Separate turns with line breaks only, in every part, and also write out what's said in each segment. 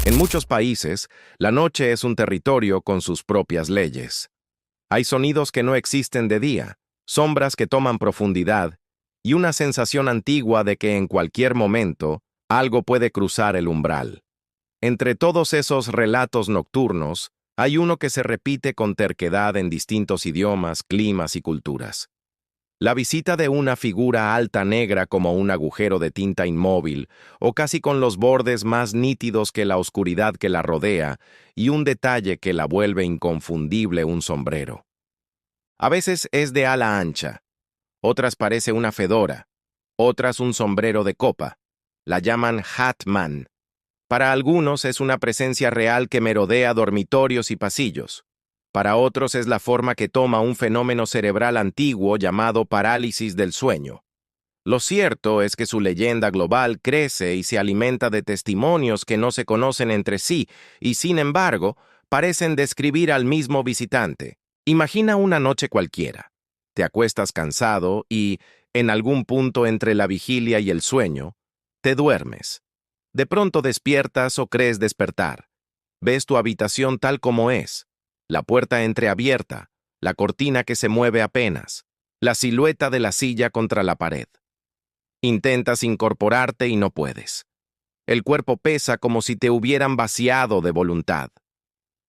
En muchos países, la noche es un territorio con sus propias leyes. Hay sonidos que no existen de día, sombras que toman profundidad y una sensación antigua de que en cualquier momento algo puede cruzar el umbral. Entre todos esos relatos nocturnos, hay uno que se repite con terquedad en distintos idiomas, climas y culturas. La visita de una figura alta negra como un agujero de tinta inmóvil, o casi con los bordes más nítidos que la oscuridad que la rodea, y un detalle que la vuelve inconfundible, un sombrero. A veces es de ala ancha, otras parece una fedora, otras un sombrero de copa. La llaman Hat Man. Para algunos es una presencia real que merodea dormitorios y pasillos. Para otros es la forma que toma un fenómeno cerebral antiguo llamado parálisis del sueño. Lo cierto es que su leyenda global crece y se alimenta de testimonios que no se conocen entre sí y, sin embargo, parecen describir al mismo visitante. Imagina una noche cualquiera. Te acuestas cansado y, en algún punto entre la vigilia y el sueño, te duermes. De pronto despiertas o crees despertar. Ves tu habitación tal como es. La puerta entreabierta, la cortina que se mueve apenas, la silueta de la silla contra la pared. Intentas incorporarte y no puedes. El cuerpo pesa como si te hubieran vaciado de voluntad.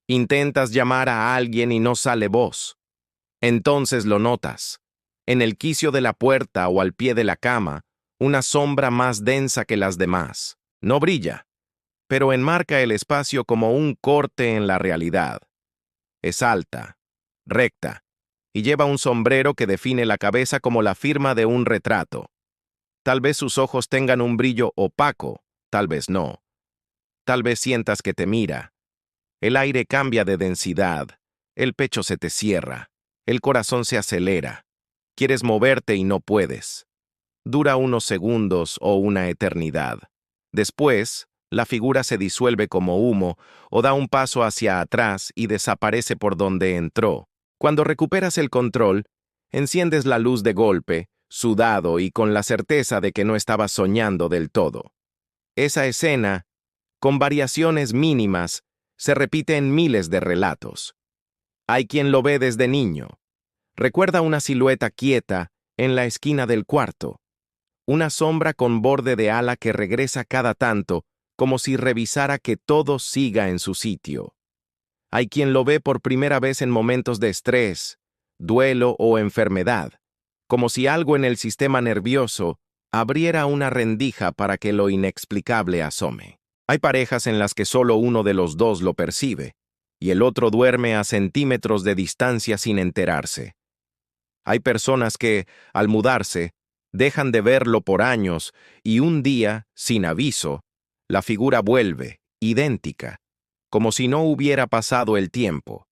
Intentas llamar a alguien y no sale voz. Entonces lo notas. En el quicio de la puerta o al pie de la cama, una sombra más densa que las demás. No brilla, pero enmarca el espacio como un corte en la realidad. Es alta, recta, y lleva un sombrero que define la cabeza como la firma de un retrato. Tal vez sus ojos tengan un brillo opaco, tal vez no. Tal vez sientas que te mira. El aire cambia de densidad, el pecho se te cierra, el corazón se acelera. Quieres moverte y no puedes. Dura unos segundos o una eternidad. Después, la figura se disuelve como humo o da un paso hacia atrás y desaparece por donde entró. Cuando recuperas el control, enciendes la luz de golpe, sudado y con la certeza de que no estabas soñando del todo. Esa escena, con variaciones mínimas, se repite en miles de relatos. Hay quien lo ve desde niño. Recuerda una silueta quieta en la esquina del cuarto. Una sombra con borde de ala que regresa cada tanto, como si revisara que todo siga en su sitio. Hay quien lo ve por primera vez en momentos de estrés, duelo o enfermedad, como si algo en el sistema nervioso abriera una rendija para que lo inexplicable asome. Hay parejas en las que solo uno de los dos lo percibe, y el otro duerme a centímetros de distancia sin enterarse. Hay personas que, al mudarse, dejan de verlo por años y un día, sin aviso, la figura vuelve, idéntica, como si no hubiera pasado el tiempo.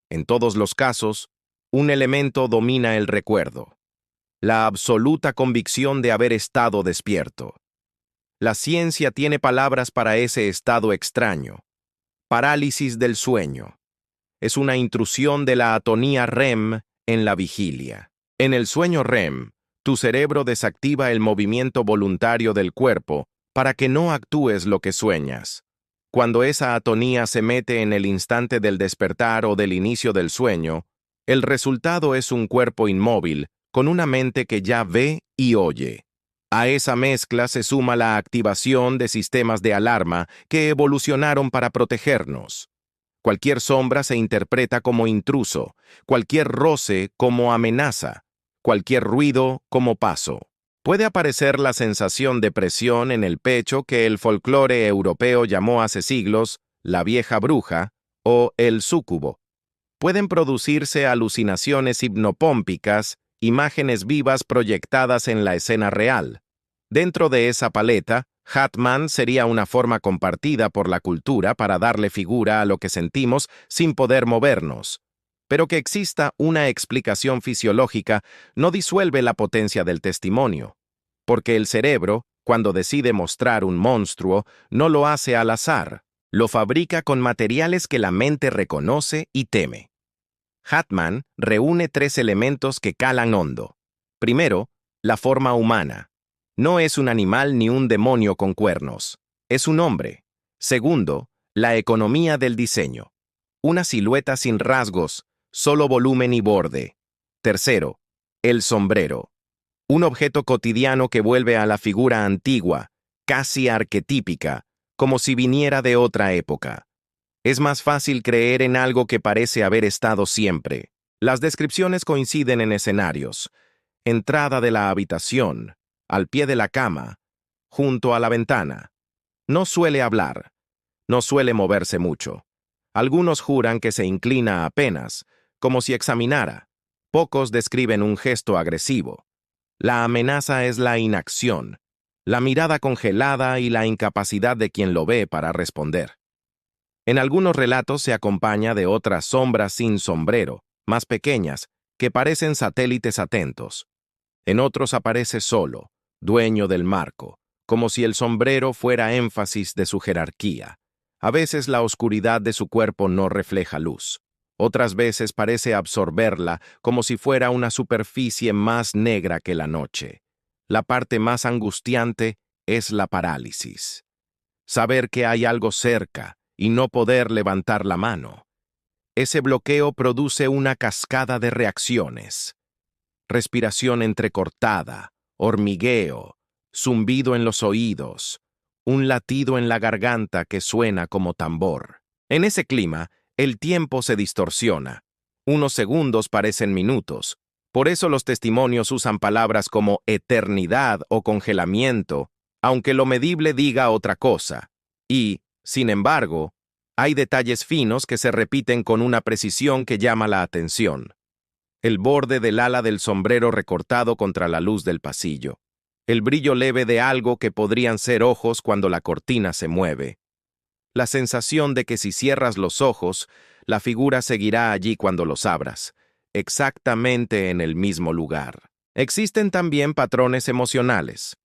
En todos los casos, un elemento domina el recuerdo: la absoluta convicción de haber estado despierto. La ciencia tiene palabras para ese estado extraño: parálisis del sueño. Es una intrusión de la atonía REM en la vigilia. En el sueño REM, tu cerebro desactiva el movimiento voluntario del cuerpo para que no actúes lo que sueñas. Cuando esa atonía se mete en el instante del despertar o del inicio del sueño, el resultado es un cuerpo inmóvil, con una mente que ya ve y oye. A esa mezcla se suma la activación de sistemas de alarma que evolucionaron para protegernos. Cualquier sombra se interpreta como intruso, cualquier roce como amenaza, cualquier ruido como paso. Puede aparecer la sensación de presión en el pecho que el folclore europeo llamó hace siglos la vieja bruja o el súcubo. Pueden producirse alucinaciones hipnopómpicas, imágenes vivas proyectadas en la escena real. Dentro de esa paleta, Hat Man sería una forma compartida por la cultura para darle figura a lo que sentimos sin poder movernos. Pero que exista una explicación fisiológica no disuelve la potencia del testimonio, porque el cerebro, cuando decide mostrar un monstruo, no lo hace al azar, lo fabrica con materiales que la mente reconoce y teme. Hat Man reúne tres elementos que calan hondo. Primero, la forma humana. No es un animal ni un demonio con cuernos. Es un hombre. Segundo, la economía del diseño. Una silueta sin rasgos, solo volumen y borde. Tercero, el sombrero. Un objeto cotidiano que vuelve a la figura antigua, casi arquetípica, como si viniera de otra época. Es más fácil creer en algo que parece haber estado siempre. Las descripciones coinciden en escenarios. Entrada de la habitación, al pie de la cama, junto a la ventana. No suele hablar, no suele moverse mucho. Algunos juran que se inclina apenas, como si examinara. Pocos describen un gesto agresivo. La amenaza es la inacción, la mirada congelada y la incapacidad de quien lo ve para responder. En algunos relatos se acompaña de otras sombras sin sombrero, más pequeñas, que parecen satélites atentos. En otros aparece solo, dueño del marco, como si el sombrero fuera énfasis de su jerarquía. A veces la oscuridad de su cuerpo no refleja luz. Otras veces parece absorberla como si fuera una superficie más negra que la noche. La parte más angustiante es la parálisis. Saber que hay algo cerca y no poder levantar la mano. Ese bloqueo produce una cascada de reacciones. Respiración entrecortada, hormigueo, zumbido en los oídos, un latido en la garganta que suena como tambor. En ese clima, el tiempo se distorsiona. Unos segundos parecen minutos. Por eso los testimonios usan palabras como eternidad o congelamiento, aunque lo medible diga otra cosa. Y, sin embargo, hay detalles finos que se repiten con una precisión que llama la atención. El borde del ala del sombrero recortado contra la luz del pasillo. El brillo leve de algo que podrían ser ojos cuando la cortina se mueve. La sensación de que si cierras los ojos, la figura seguirá allí cuando los abras, exactamente en el mismo lugar. Existen también patrones emocionales.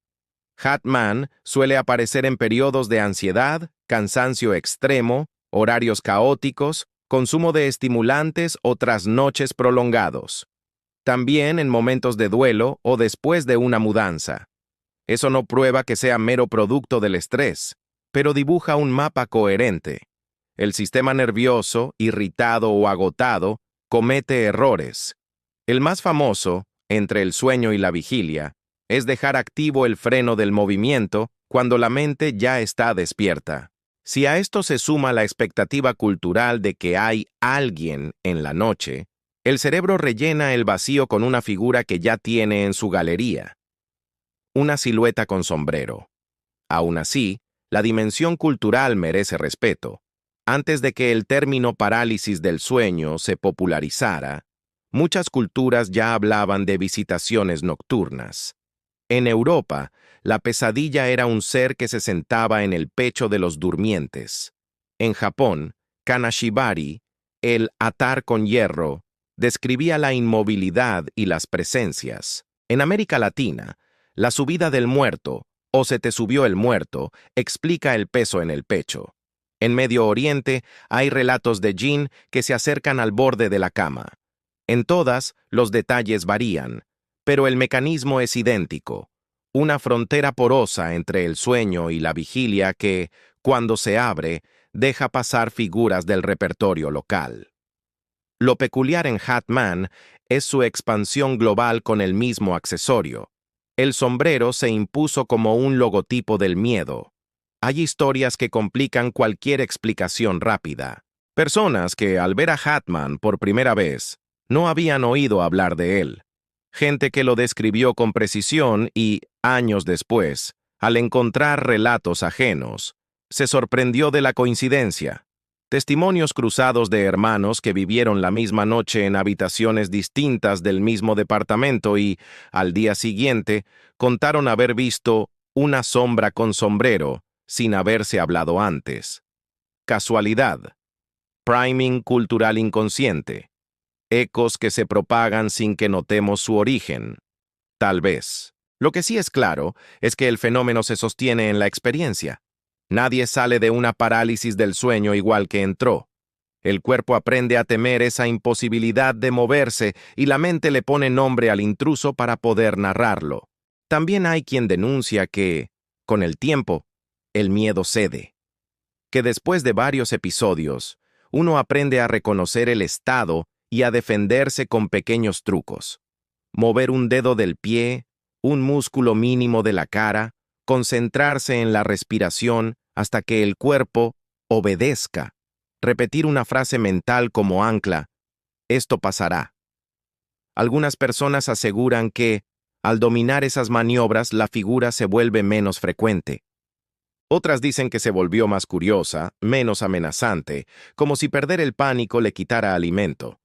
Hat-Man suele aparecer en periodos de ansiedad, cansancio extremo, horarios caóticos, consumo de estimulantes o trasnoches prolongados. También en momentos de duelo o después de una mudanza. Eso no prueba que sea mero producto del estrés, pero dibuja un mapa coherente. El sistema nervioso, irritado o agotado, comete errores. El más famoso, entre el sueño y la vigilia, es dejar activo el freno del movimiento cuando la mente ya está despierta. Si a esto se suma la expectativa cultural de que hay alguien en la noche, el cerebro rellena el vacío con una figura que ya tiene en su galería. Una silueta con sombrero. Aún así, la dimensión cultural merece respeto. Antes de que el término parálisis del sueño se popularizara, muchas culturas ya hablaban de visitaciones nocturnas. En Europa, la pesadilla era un ser que se sentaba en el pecho de los durmientes. En Japón, Kanashibari, el atar con hierro, describía la inmovilidad y las presencias. En América Latina, la subida del muerto, o se te subió el muerto, explica el peso en el pecho. En Medio Oriente hay relatos de jinn que se acercan al borde de la cama. En todas, los detalles varían, pero el mecanismo es idéntico. Una frontera porosa entre el sueño y la vigilia que, cuando se abre, deja pasar figuras del repertorio local. Lo peculiar en Hat-Man es su expansión global con el mismo accesorio. El sombrero se impuso como un logotipo del miedo. Hay historias que complican cualquier explicación rápida. Personas que, al ver a Hat-Man por primera vez, no habían oído hablar de él. Gente que lo describió con precisión y, años después, al encontrar relatos ajenos, se sorprendió de la coincidencia. Testimonios cruzados de hermanos que vivieron la misma noche en habitaciones distintas del mismo departamento y, al día siguiente, contaron haber visto una sombra con sombrero sin haberse hablado antes. Casualidad. Priming cultural inconsciente. Ecos que se propagan sin que notemos su origen. Tal vez. Lo que sí es claro es que el fenómeno se sostiene en la experiencia. Nadie sale de una parálisis del sueño igual que entró. El cuerpo aprende a temer esa imposibilidad de moverse y la mente le pone nombre al intruso para poder narrarlo. También hay quien denuncia que, con el tiempo, el miedo cede. que después de varios episodios, uno aprende a reconocer el estado y a defenderse con pequeños trucos. Mover un dedo del pie, un músculo mínimo de la cara, concentrarse en la respiración hasta que el cuerpo obedezca. Repetir una frase mental como ancla, esto pasará. Algunas personas aseguran que, al dominar esas maniobras, la figura se vuelve menos frecuente. Otras dicen que se volvió más curiosa, menos amenazante, como si perder el pánico le quitara alimento.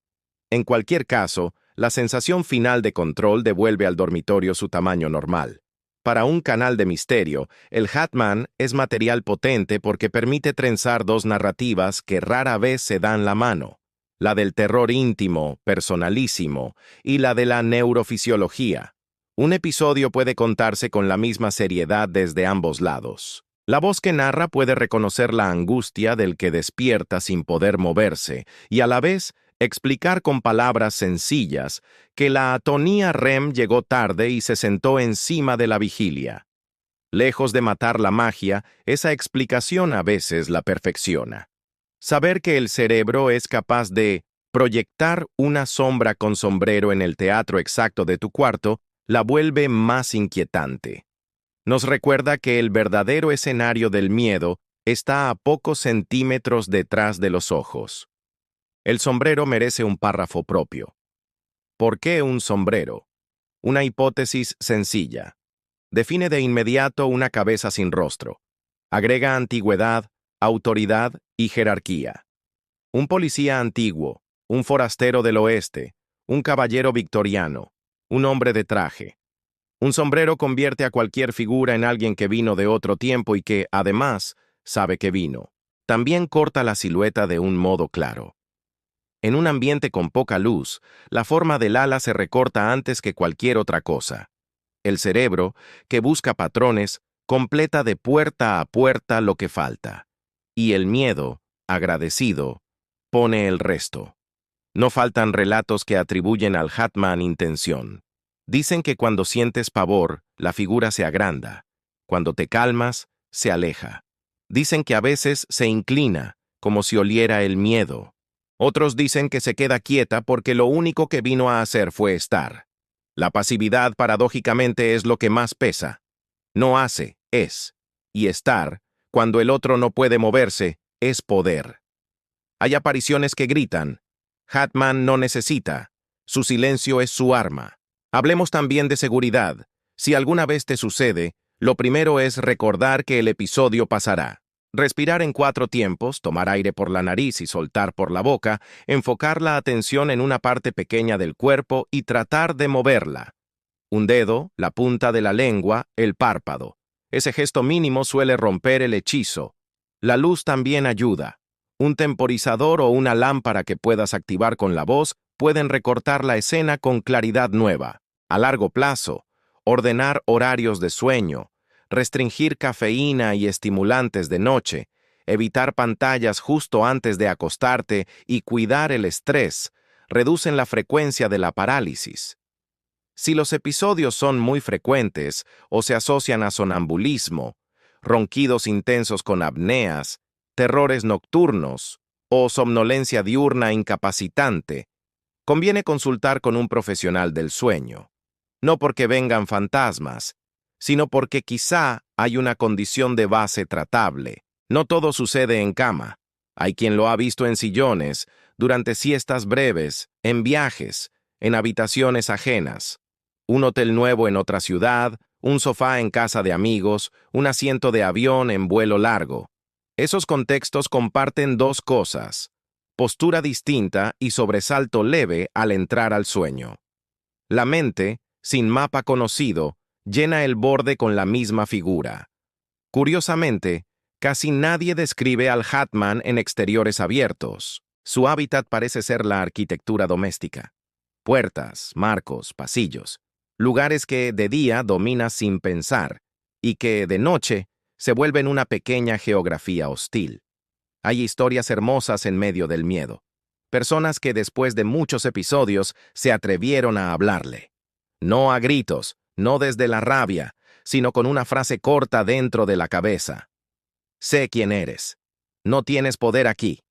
En cualquier caso, la sensación final de control devuelve al dormitorio su tamaño normal. Para un canal de misterio, el Hatman es material potente porque permite trenzar dos narrativas que rara vez se dan la mano: la del terror íntimo, personalísimo, y la de la neurofisiología. Un episodio puede contarse con la misma seriedad desde ambos lados. La voz que narra puede reconocer la angustia del que despierta sin poder moverse y a la vez explicar con palabras sencillas que la atonía REM llegó tarde y se sentó encima de la vigilia. Lejos de matar la magia, esa explicación a veces la perfecciona. Saber que el cerebro es capaz de proyectar una sombra con sombrero en el teatro exacto de tu cuarto la vuelve más inquietante. Nos recuerda que el verdadero escenario del miedo está a pocos centímetros detrás de los ojos. El sombrero merece un párrafo propio. ¿Por qué un sombrero? Una hipótesis sencilla. Define de inmediato una cabeza sin rostro. Agrega antigüedad, autoridad y jerarquía. Un policía antiguo, un forastero del oeste, un caballero victoriano, un hombre de traje. Un sombrero convierte a cualquier figura en alguien que vino de otro tiempo y que, además, sabe que vino. También corta la silueta de un modo claro. En un ambiente con poca luz, la forma del ala se recorta antes que cualquier otra cosa. El cerebro, que busca patrones, completa de puerta a puerta lo que falta. Y el miedo, agradecido, pone el resto. No faltan relatos que atribuyen al Hatman intención. Dicen que cuando sientes pavor, la figura se agranda. Cuando te calmas, se aleja. Dicen que a veces se inclina, como si oliera el miedo. Otros dicen que se queda quieta porque lo único que vino a hacer fue estar. La pasividad, paradójicamente, es lo que más pesa. No hace, es. Y estar, cuando el otro no puede moverse, es poder. Hay apariciones que gritan. Hatman no necesita. Su silencio es su arma. Hablemos también de seguridad. Si alguna vez te sucede, lo primero es recordar que el episodio pasará. Respirar en 4 tiempos, tomar aire por la nariz y soltar por la boca, enfocar la atención en una parte pequeña del cuerpo y tratar de moverla. Un dedo, la punta de la lengua, el párpado. Ese gesto mínimo suele romper el hechizo. La luz también ayuda. Un temporizador o una lámpara que puedas activar con la voz pueden recortar la escena con claridad nueva. A largo plazo, ordenar horarios de sueño, restringir cafeína y estimulantes de noche, evitar pantallas justo antes de acostarte y cuidar el estrés reducen la frecuencia de la parálisis. Si los episodios son muy frecuentes o se asocian a sonambulismo, ronquidos intensos con apneas, terrores nocturnos o somnolencia diurna incapacitante, conviene consultar con un profesional del sueño. No porque vengan fantasmas, sino porque quizá hay una condición de base tratable. No todo sucede en cama. Hay quien lo ha visto en sillones, durante siestas breves, en viajes, en habitaciones ajenas. Un hotel nuevo en otra ciudad, un sofá en casa de amigos, un asiento de avión en vuelo largo. Esos contextos comparten 2 cosas: postura distinta y sobresalto leve al entrar al sueño. La mente, sin mapa conocido, llena el borde con la misma figura. Curiosamente, casi nadie describe al Hatman en exteriores abiertos. Su hábitat parece ser la arquitectura doméstica. Puertas, marcos, pasillos. Lugares que de día dominas sin pensar y que de noche se vuelven una pequeña geografía hostil. Hay historias hermosas en medio del miedo. Personas que después de muchos episodios se atrevieron a hablarle. No a gritos, no desde la rabia, sino con una frase corta dentro de la cabeza. Sé quién eres. no tienes poder aquí.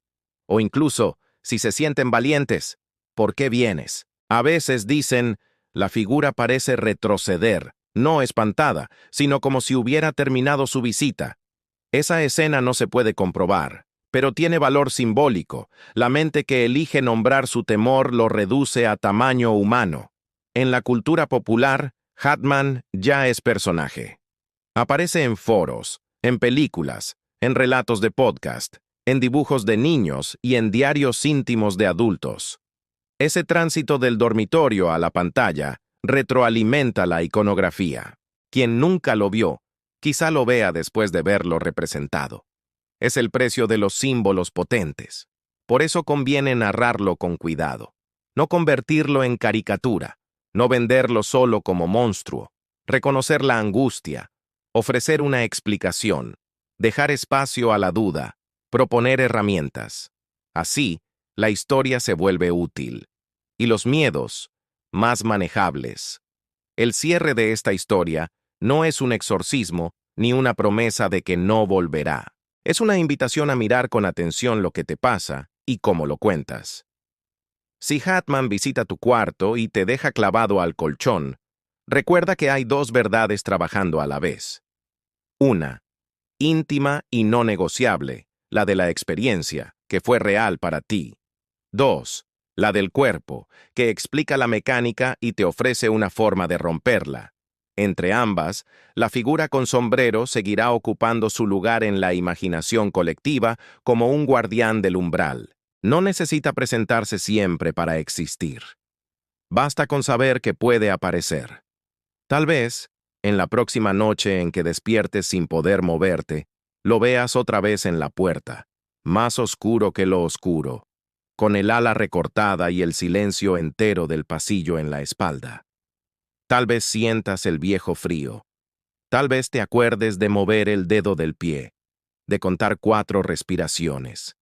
O incluso, si se sienten valientes, ¿por qué vienes? A veces dicen, la figura parece retroceder, no espantada, sino como si hubiera terminado su visita. Esa escena no se puede comprobar, pero tiene valor simbólico. La mente que elige nombrar su temor lo reduce a tamaño humano. En la cultura popular, Hatman ya es personaje. Aparece en foros, en películas, en relatos de podcast, en dibujos de niños y en diarios íntimos de adultos. Ese tránsito del dormitorio a la pantalla retroalimenta la iconografía. Quien nunca lo vio, quizá lo vea después de verlo representado. Es el precio de los símbolos potentes. Por eso conviene narrarlo con cuidado. No convertirlo en caricatura, no venderlo solo como monstruo, reconocer la angustia, ofrecer una explicación, dejar espacio a la duda, proponer herramientas. Así, la historia se vuelve útil. Y los miedos, más manejables. El cierre de esta historia no es un exorcismo ni una promesa de que no volverá. Es una invitación a mirar con atención lo que te pasa y cómo lo cuentas. Si Hatman visita tu cuarto y te deja clavado al colchón, recuerda que hay dos verdades trabajando a la vez. Una, íntima y no negociable, la de la experiencia, que fue real para ti. Dos, la del cuerpo, que explica la mecánica y te ofrece una forma de romperla. Entre ambas, la figura con sombrero seguirá ocupando su lugar en la imaginación colectiva como un guardián del umbral. No necesita presentarse siempre para existir. Basta con saber que puede aparecer. Tal vez, en la próxima noche en que despiertes sin poder moverte, lo veas otra vez en la puerta, más oscuro que lo oscuro, con el ala recortada y el silencio entero del pasillo en la espalda. Tal vez sientas el viejo frío. Tal vez te acuerdes de mover el dedo del pie, de contar 4 respiraciones,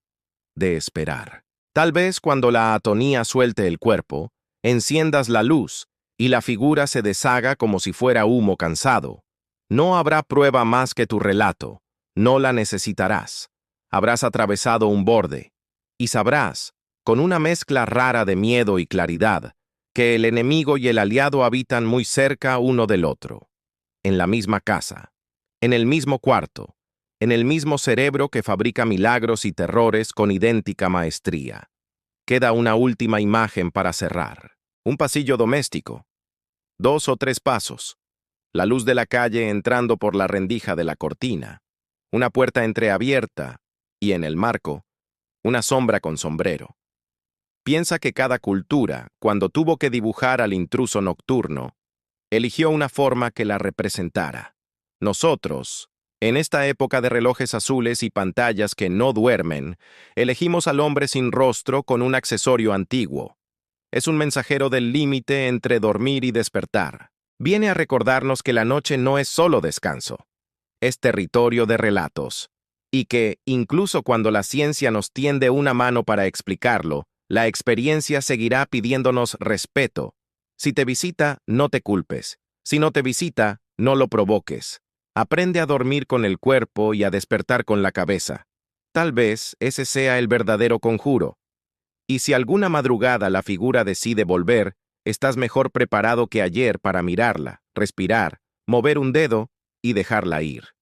de esperar. Tal vez cuando la atonía suelte el cuerpo, enciendas la luz y la figura se deshaga como si fuera humo cansado. No habrá prueba más que tu relato. No la necesitarás. Habrás atravesado un borde y sabrás, con una mezcla rara de miedo y claridad, que el enemigo y el aliado habitan muy cerca uno del otro, en la misma casa, en el mismo cuarto, en el mismo cerebro que fabrica milagros y terrores con idéntica maestría. Queda una última imagen para cerrar. Un pasillo doméstico. 2 o 3 pasos. La luz de la calle entrando por la rendija de la cortina. Una puerta entreabierta y, en el marco, una sombra con sombrero. Piensa que cada cultura, cuando tuvo que dibujar al intruso nocturno, eligió una forma que la representara. Nosotros, en esta época de relojes azules y pantallas que no duermen, elegimos al hombre sin rostro con un accesorio antiguo. Es un mensajero del límite entre dormir y despertar. Viene a recordarnos que la noche no es solo descanso, es territorio de relatos, y que, incluso cuando la ciencia nos tiende una mano para explicarlo, la experiencia seguirá pidiéndonos respeto. Si te visita, no te culpes. Si no te visita, no lo provoques. Aprende a dormir con el cuerpo y a despertar con la cabeza. Tal vez ese sea el verdadero conjuro. Y si alguna madrugada la figura decide volver, estás mejor preparado que ayer para mirarla, respirar, mover un dedo y dejarla ir.